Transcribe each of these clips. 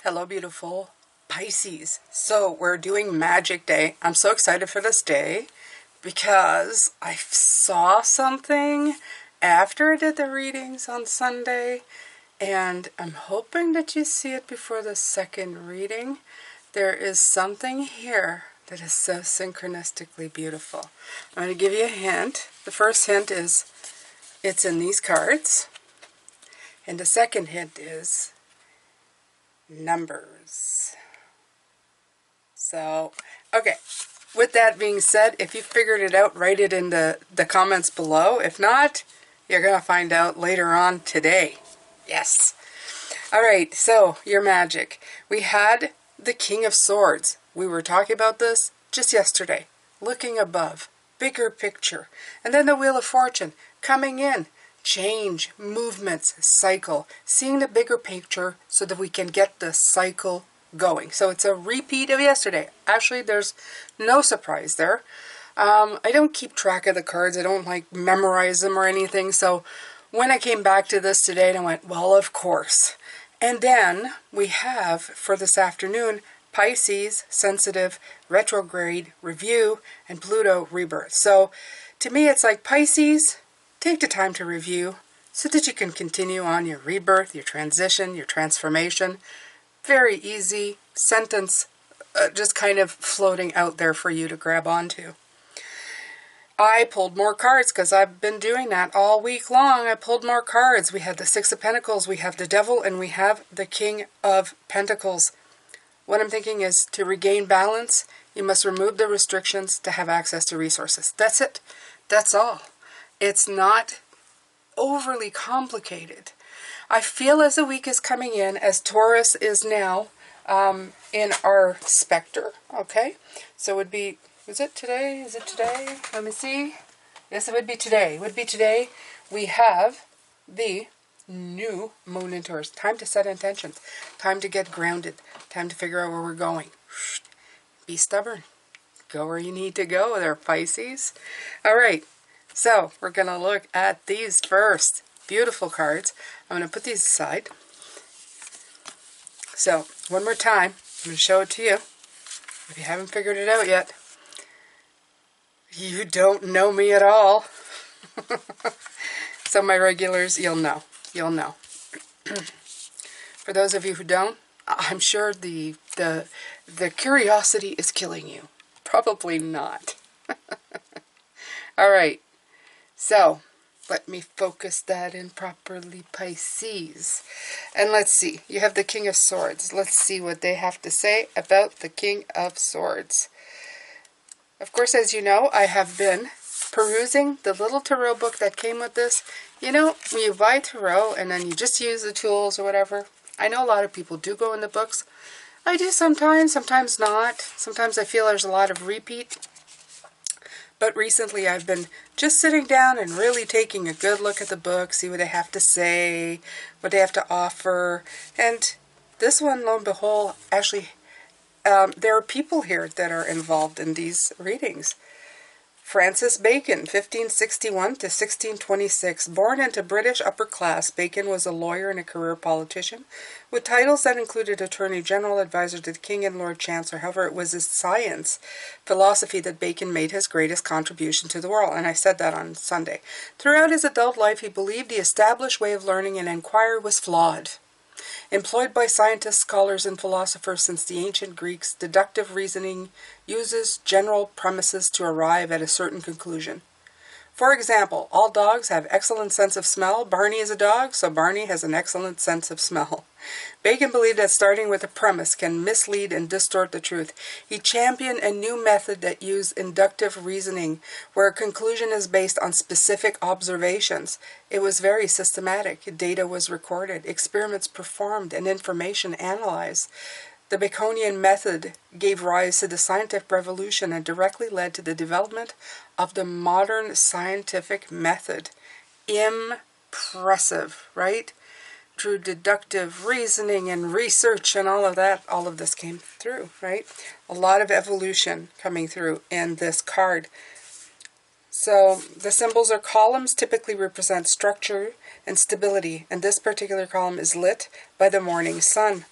Hello, beautiful Pisces. So we're doing Magic Day. I'm so excited for this day because I saw something after I did the readings on Sunday, and I'm hoping that you see it before the second reading. There is something here that is so synchronistically beautiful. I'm going to give you a hint. The first hint is it's in these cards, and the second hint is numbers. So, okay, with that being said, if you figured it out, write it in the comments below. If not, you're going to find out later on today. Yes. All right, so your magic. We had the King of Swords. We were talking about this just yesterday. Looking above, bigger picture. And then the Wheel of Fortune coming in. Change, movements, cycle, seeing the bigger picture so that we can get the cycle going. So it's a repeat of yesterday. Actually, there's no surprise there. I don't keep track of the cards. I don't like memorize them or anything. So when I came back to this today, I went, well, of course. And then we have, for this afternoon, Pisces, sensitive, retrograde, review, and Pluto, rebirth. So to me, it's like Pisces, take the time to review so that you can continue on your rebirth, your transition, your transformation. Very easy sentence, just kind of floating out there for you to grab onto. I pulled more cards because I've been doing that all week long. I pulled more cards. We have the Six of Pentacles, we have the Devil, and we have the King of Pentacles. What I'm thinking is to regain balance, you must remove the restrictions to have access to resources. That's it. That's all. It's not overly complicated. I feel as the week is coming in, as Taurus is now in our specter, okay? So it would be, is it today? Is it today? Let me see. Yes, it would be today. It would be today. We have the new moon in Taurus. Time to set intentions. Time to get grounded. Time to figure out where we're going. Be stubborn. Go where you need to go there, Pisces. All right. So we're going to look at these first. Beautiful cards. I'm going to put these aside. So one more time, I'm going to show it to you. If you haven't figured it out yet, you don't know me at all. So my regulars, you'll know. You'll know. For those of you who don't, I'm sure the curiosity is killing you. Probably not. All right. So, let me focus that in properly, Pisces. And let's see. You have the King of Swords. Let's see what they have to say about the King of Swords. Of course, as you know, I have been perusing the little tarot book that came with this. You know, when you buy tarot and then you just use the tools or whatever, I know a lot of people do go in the books. I do sometimes, sometimes not. Sometimes I feel there's a lot of repeat. But recently I've been just sitting down and really taking a good look at the book, see what they have to say, what they have to offer. And this one, lo and behold, actually, there are people here that are involved in these readings. Francis Bacon, 1561 to 1626. Born into British upper class, Bacon was a lawyer and a career politician, with titles that included Attorney General, advisor to the King, and Lord Chancellor. However, it was his science, philosophy, that Bacon made his greatest contribution to the world, and I said that on Sunday. Throughout his adult life, he believed the established way of learning and inquiry was flawed. Employed by scientists, scholars, and philosophers since the ancient Greeks, deductive reasoning uses general premises to arrive at a certain conclusion. For example, all dogs have excellent sense of smell. Barney is a dog, so Barney has an excellent sense of smell. Bacon believed that starting with a premise can mislead and distort the truth. He championed a new method that used inductive reasoning, where a conclusion is based on specific observations. It was very systematic. Data was recorded, experiments performed, and information analyzed. The Baconian method gave rise to the scientific revolution and directly led to the development of the modern scientific method. Impressive, right? Through deductive reasoning and research and all of that, all of this came through, right? A lot of evolution coming through in this card. So the symbols or columns typically represent structure and stability, and this particular column is lit by the morning sun.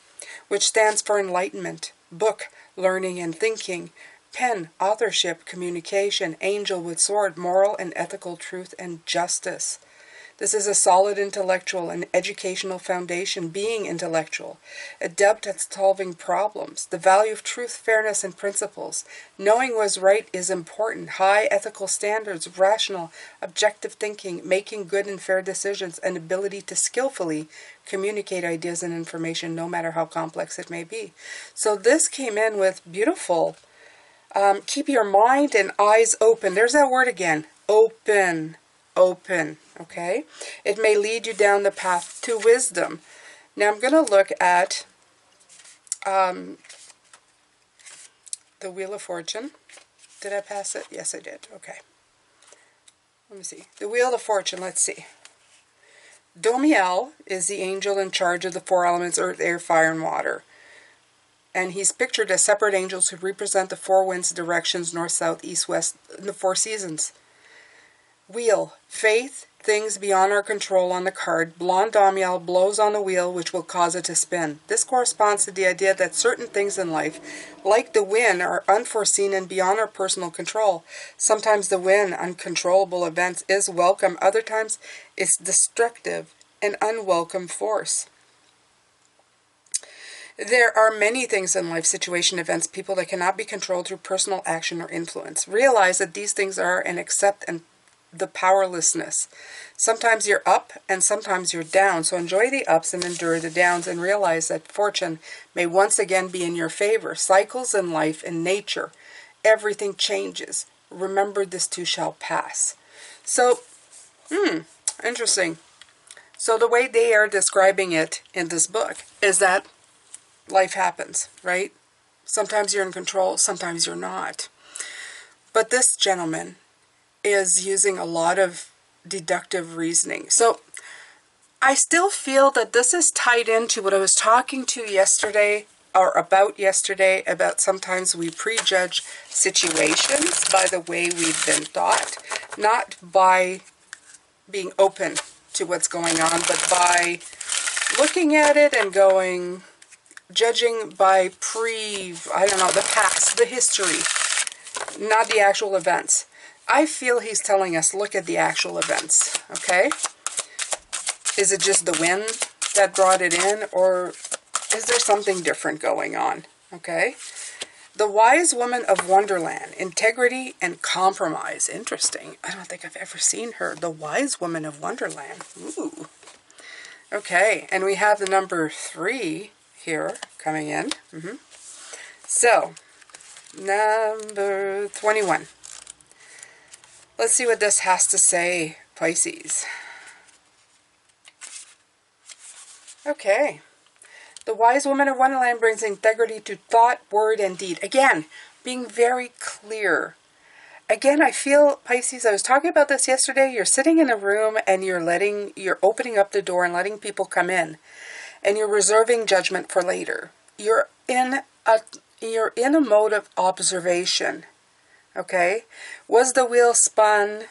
which stands for enlightenment, book, learning and thinking, pen, authorship, communication, angel with sword, moral and ethical truth and justice. This is a solid intellectual and educational foundation, being intellectual, adept at solving problems, the value of truth, fairness, and principles. Knowing what's right is important, high ethical standards, rational, objective thinking, making good and fair decisions, and ability to skillfully communicate ideas and information, no matter how complex it may be. So this came in with beautiful, keep your mind and eyes open. There's that word again, open. Open, okay? It may lead you down the path to wisdom. Now I'm going to look at the Wheel of Fortune. Did I pass it? Yes, I did. Okay. Let me see. The Wheel of Fortune, let's see. Domiel is the angel in charge of the four elements, earth, air, fire, and water. And he's pictured as separate angels who represent the four winds directions, north, south, east, west, and the four seasons. Wheel, faith, things beyond our control on the card. Blonde Domiel blows on the wheel, which will cause it to spin. This corresponds to the idea that certain things in life, like the wind, are unforeseen and beyond our personal control. Sometimes the wind, uncontrollable events, is welcome. Other times, it's destructive and unwelcome force. There are many things in life, situation, events, people that cannot be controlled through personal action or influence. Realize that these things are and accept and the powerlessness. Sometimes you're up and sometimes you're down. So enjoy the ups and endure the downs and realize that fortune may once again be in your favor. Cycles in life and nature. Everything changes. Remember, this too shall pass. So, interesting. So the way they are describing it in this book is that life happens, right? Sometimes you're in control, sometimes you're not. But this gentleman is using a lot of deductive reasoning. So I still feel that this is tied into what I was talking to yesterday, or about yesterday, about sometimes we prejudge situations by the way we've been taught, not by being open to what's going on, but by looking at it and going, judging by the past, the history, not the actual events. I feel he's telling us, look at the actual events, okay? Is it just the wind that brought it in, or is there something different going on, okay? The Wise Woman of Wonderland, integrity and compromise. Interesting. I don't think I've ever seen her. The Wise Woman of Wonderland. Ooh. Okay, and we have the number 3 here coming in. So, number 21. Let's see what this has to say, Pisces. Okay. The Wise Woman of Wonderland brings integrity to thought, word, and deed. Again, being very clear. Again, I feel, Pisces, I was talking about this yesterday. You're sitting in a room and you're opening up the door and letting people come in. And you're reserving judgment for later. You're in a mode of observation. Okay, was the wheel spun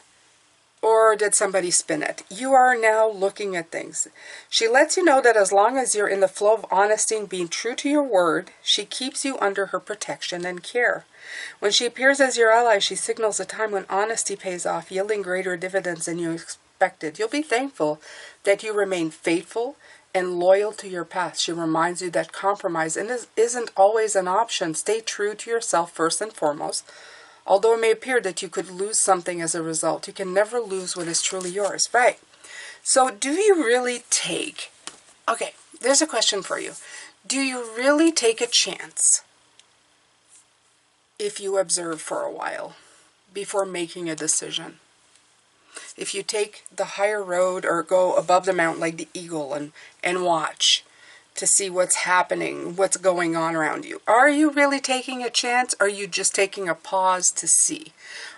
or did somebody spin it? You are now looking at things. She lets you know that as long as you're in the flow of honesty and being true to your word, she keeps you under her protection and care. When she appears as your ally, she signals a time when honesty pays off, yielding greater dividends than you expected. You'll be thankful that you remain faithful and loyal to your path. She reminds you that compromise isn't always an option. Stay true to yourself first and foremost. Although it may appear that you could lose something as a result, you can never lose what is truly yours. Right. So do you really take... Okay, there's a question for you. Do you really take a chance if you observe for a while before making a decision? If you take the higher road or go above the mountain like the eagle and watch to see what's happening, what's going on around you. Are you really taking a chance? Or are you just taking a pause to see?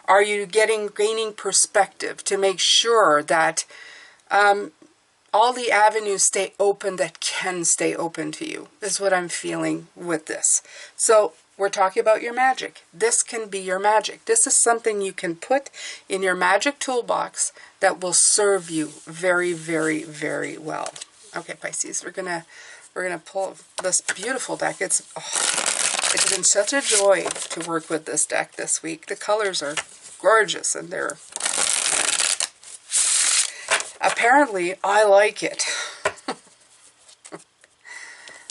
Are you gaining perspective to make sure that all the avenues stay open that can stay open to you? Is what I'm feeling with this. So we're talking about your magic. This can be your magic. This is something you can put in your magic toolbox that will serve you very, very, very well. Okay, Pisces, we're going to we're going to pull this beautiful deck. It's been such a joy to work with this deck this week. The colors are gorgeous, and they're... apparently, I like it.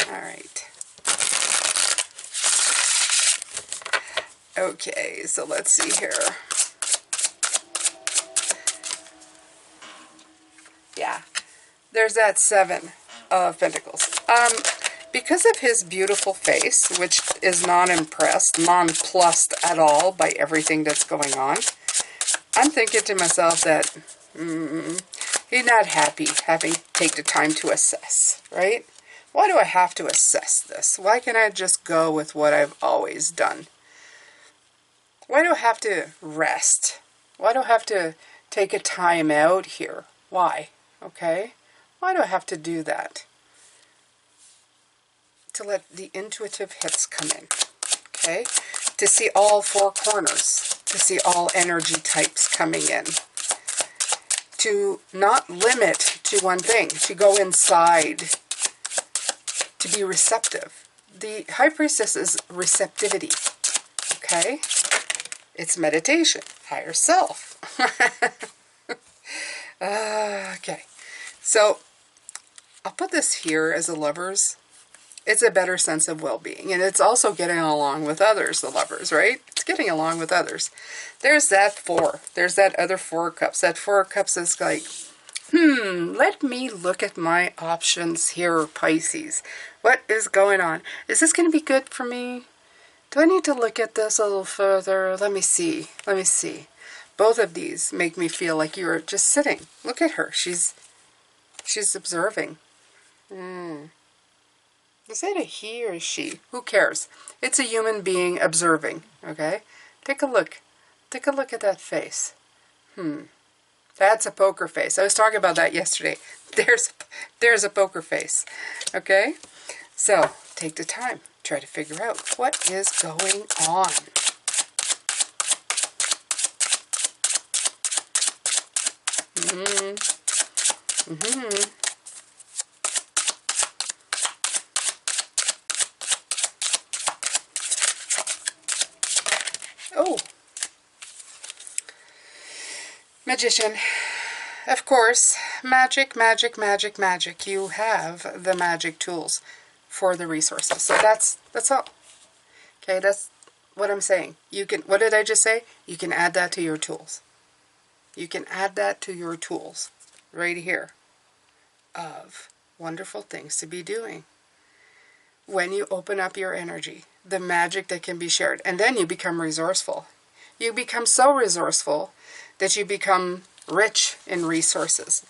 All right. Okay, so let's see here. Yeah, there's that 7 of Pentacles. Because of his beautiful face, which is nonplussed at all by everything that's going on, I'm thinking to myself that he's not happy having to take the time to assess, right? Why do I have to assess this? Why can't I just go with what I've always done? Why do I have to rest? Why do I have to take a time out here? Why? Okay? Why do I have to do that? To let the intuitive hits come in. Okay? To see all 4 corners. To see all energy types coming in. To not limit to one thing. To go inside. To be receptive. The High Priestess is receptivity. Okay? It's meditation. Higher self. Okay. So, I'll put this here as a Lovers. It's a better sense of well-being. And it's also getting along with others, the Lovers, right? It's getting along with others. There's that 4. There's that other 4 cups. That 4 cups is like, let me look at my options here, Pisces. What is going on? Is this going to be good for me? Do I need to look at this a little further? Let me see. Let me see. Both of these make me feel like you're just sitting. Look at her. She's observing. Is it a he or a she? Who cares? It's a human being observing. Okay? Take a look. Take a look at that face. That's a poker face. I was talking about that yesterday. There's a poker face. Okay? So, take the time. Try to figure out what is going on. Oh. Magician. Of course, magic, magic, magic, magic. You have the magic tools for the resources. So that's all. Okay, that's what I'm saying. You can, what did I just say? You can add that to your tools. You can add that to your tools right here of wonderful things to be doing. When you open up your energy, the magic that can be shared, and then you become resourceful. You become so resourceful that you become rich in resources.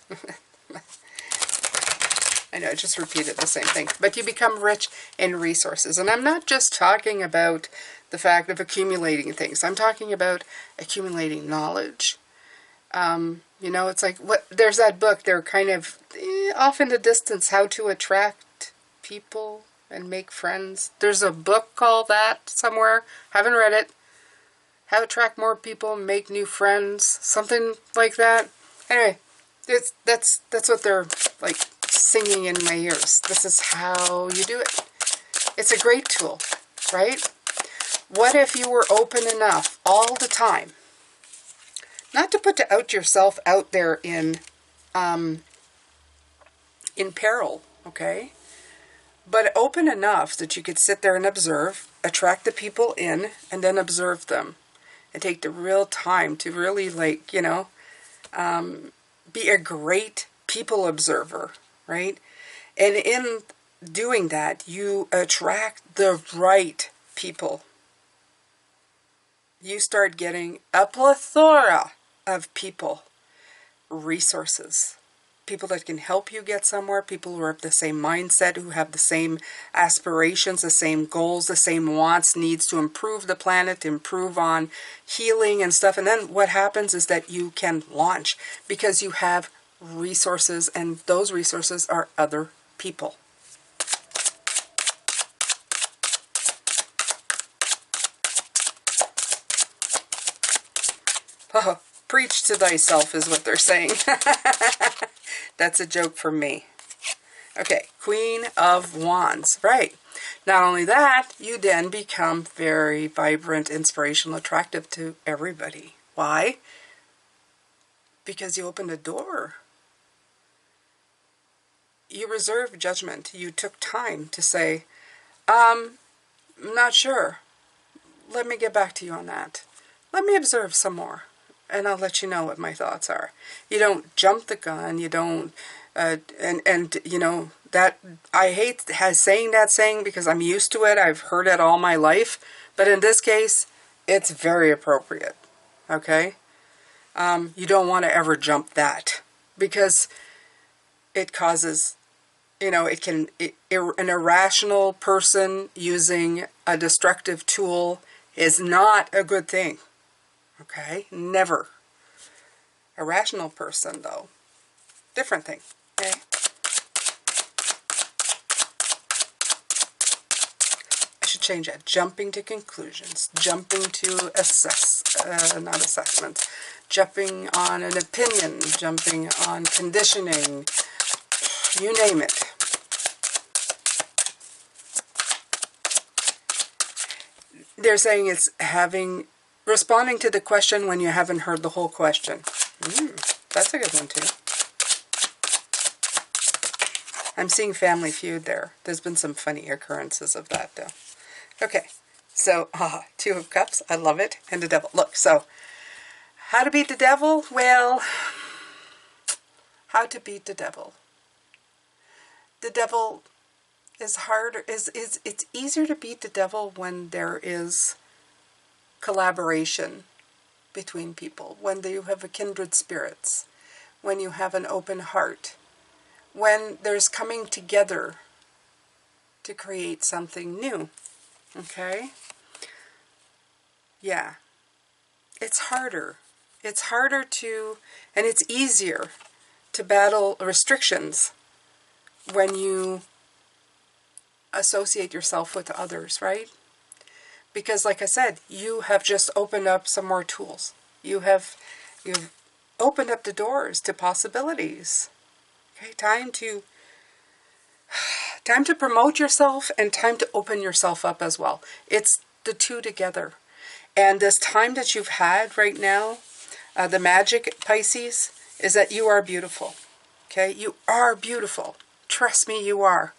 I know, I just repeated the same thing. But you become rich in resources. And I'm not just talking about the fact of accumulating things. I'm talking about accumulating knowledge. You know, it's like, there's that book, they're kind of off in the distance, How to Attract People and Make Friends. There's a book called that somewhere. Haven't read it. How to Attract More People, Make New Friends. Something like that. Anyway, that's what they're like singing in my ears. This is how you do it. It's a great tool, right? What if you were open enough all the time, not to put yourself out there in peril, okay? But open enough that you could sit there and observe, attract the people in, and then observe them. And take the real time to really, like, you know, be a great people observer, right? And in doing that, you attract the right people. You start getting a plethora of people, resources, people that can help you get somewhere, people who are of the same mindset, who have the same aspirations, the same goals, the same wants, needs to improve the planet, to improve on healing and stuff. And then what happens is that you can launch because you have resources, and those resources are other people. Oh, preach to thyself is what they're saying. That's a joke from me. Okay, Queen of Wands, right. Not only that, you then become very vibrant, inspirational, attractive to everybody. Why? Because you opened a door. You reserved judgment. You took time to say, I'm not sure. Let me get back to you on that. Let me observe some more, and I'll let you know what my thoughts are. You don't jump the gun. You don't, and you know, that, I hate saying that saying because I'm used to it. I've heard it all my life. But in this case, it's very appropriate. Okay? You don't want to ever jump that because it causes, you know, an irrational person using a destructive tool is not a good thing. Okay? Never. A rational person, though, different thing. Okay? I should change that. Jumping to conclusions. Jumping to not assessments. Jumping on an opinion. Jumping on conditioning. You name it. They're saying it's responding to the question when you haven't heard the whole question. That's a good one too. I'm seeing Family Feud there. There's been some funny occurrences of that though. Okay, so Two of Cups, I love it, and the Devil. Look, so how to beat the devil? Well, how to beat the devil. The devil is harder. It's easier to beat the devil when there is collaboration between people, when you have a kindred spirits, when you have an open heart, when there's coming together to create something new. Okay? Yeah. It's harder. It's harder to, and it's easier to battle restrictions when you associate yourself with others, right? Because like I said, you have just opened up some more tools. You've opened up the doors to possibilities. Okay, time to promote yourself and time to open yourself up as well. It's the two together. And this time that you've had right now, the magic, Pisces, is that you are beautiful. Okay, you are beautiful. Trust me, you are.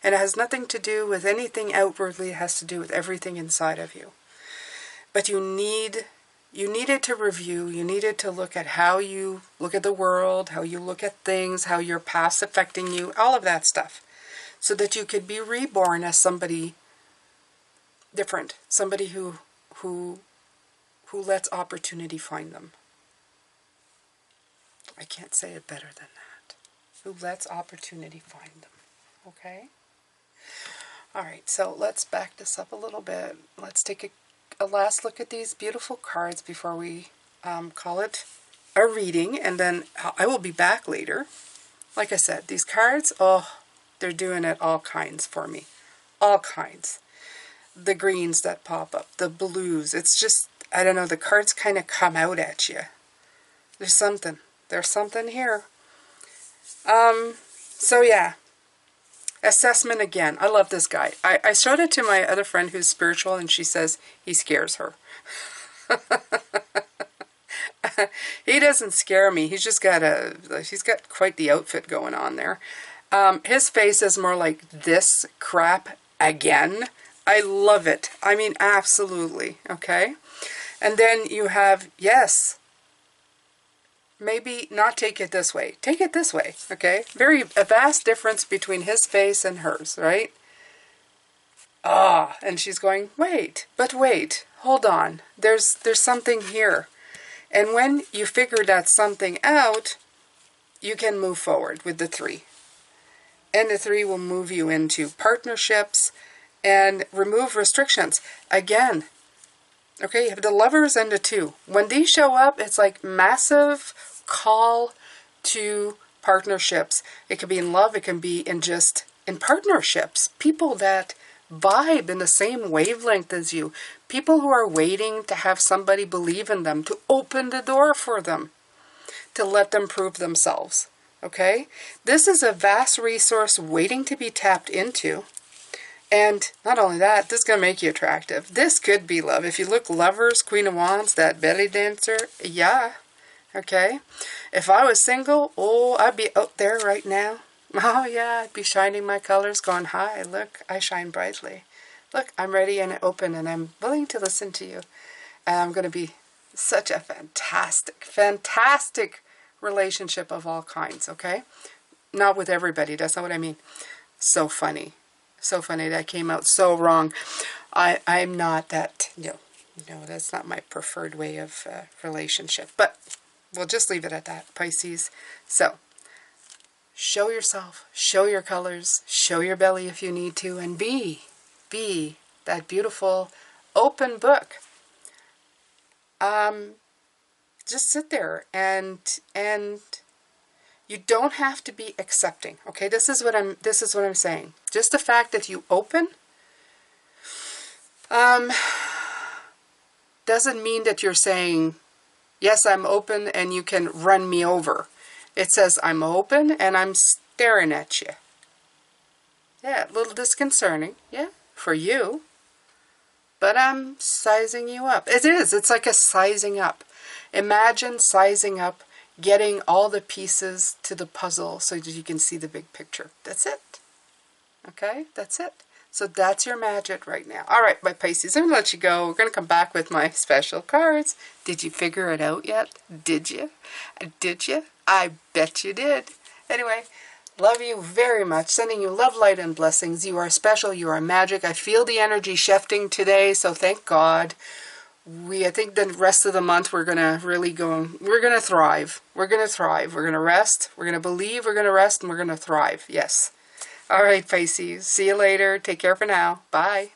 And it has nothing to do with anything outwardly. It has to do with everything inside of you. But you needed to review. You needed to look at how you look at the world, how you look at things, how your past affecting you, all of that stuff. So that you could be reborn as somebody different. Somebody who lets opportunity find them. I can't say it better than that. Who lets opportunity find them. Okay? Alright, so let's back this up a little bit. Let's take a last look at these beautiful cards before we call it a reading. And then I will be back later. Like I said, these cards, they're doing it all kinds for me. All kinds. The greens that pop up, the blues. It's just, I don't know, the cards kind of come out at you. There's something. There's something here. So yeah. Assessment again. I love this guy. I showed it to my other friend who's spiritual, and she says he scares her. He doesn't scare me. He's got quite the outfit going on there. His face is more like this crap again. I love it. I mean, absolutely. Okay. And then you have, yes, maybe not take it this way. Take it this way, okay? A vast difference between his face and hers, right? And she's going, wait, hold on. There's something here. And when you figure that something out, you can move forward with the 3. And the 3 will move you into partnerships and remove restrictions. Again, okay, you have the Lovers and the 2. When these show up, it's like massive call to partnerships. It could be in love. It can be in partnerships. People that vibe in the same wavelength as you. People who are waiting to have somebody believe in them, to open the door for them, to let them prove themselves. Okay? This is a vast resource waiting to be tapped into. And not only that, this is going to make you attractive. This could be love. If you look Lovers, Queen of Wands, that belly dancer, yeah. Okay? If I was single, oh, I'd be out there right now. Oh, yeah, I'd be shining my colors, going, hi, look, I shine brightly. Look, I'm ready and open, and I'm willing to listen to you. And I'm going to be such a fantastic, fantastic relationship of all kinds, okay? Not with everybody, that's not what I mean. So funny. So funny, that came out so wrong. I'm not that, no, that's not my preferred way of relationship. But we'll just leave it at that, Pisces. So, show yourself, show your colors, show your belly if you need to, and be that beautiful open book. Just sit there and you don't have to be accepting. Okay, this is what I'm saying. Just the fact that you open doesn't mean that you're saying, yes, I'm open and you can run me over. It says I'm open and I'm staring at you. Yeah, a little disconcerting, yeah, for you. But I'm sizing you up. It is. It's like a sizing up. Imagine sizing up, getting all the pieces to the puzzle so that you can see the big picture. That's it. Okay? That's it. So that's your magic right now. All right, my Pisces, I'm going to let you go. We're going to come back with my special cards. Did you figure it out yet? Did you? Did you? I bet you did. Anyway, love you very much. Sending you love, light, and blessings. You are special. You are magic. I feel the energy shifting today, so thank God. I think the rest of the month we're going to really go, we're going to thrive. We're going to thrive. We're going to rest. We're going to believe. We're going to rest, and we're going to thrive. Yes. All right, Pisces. See you later. Take care for now. Bye.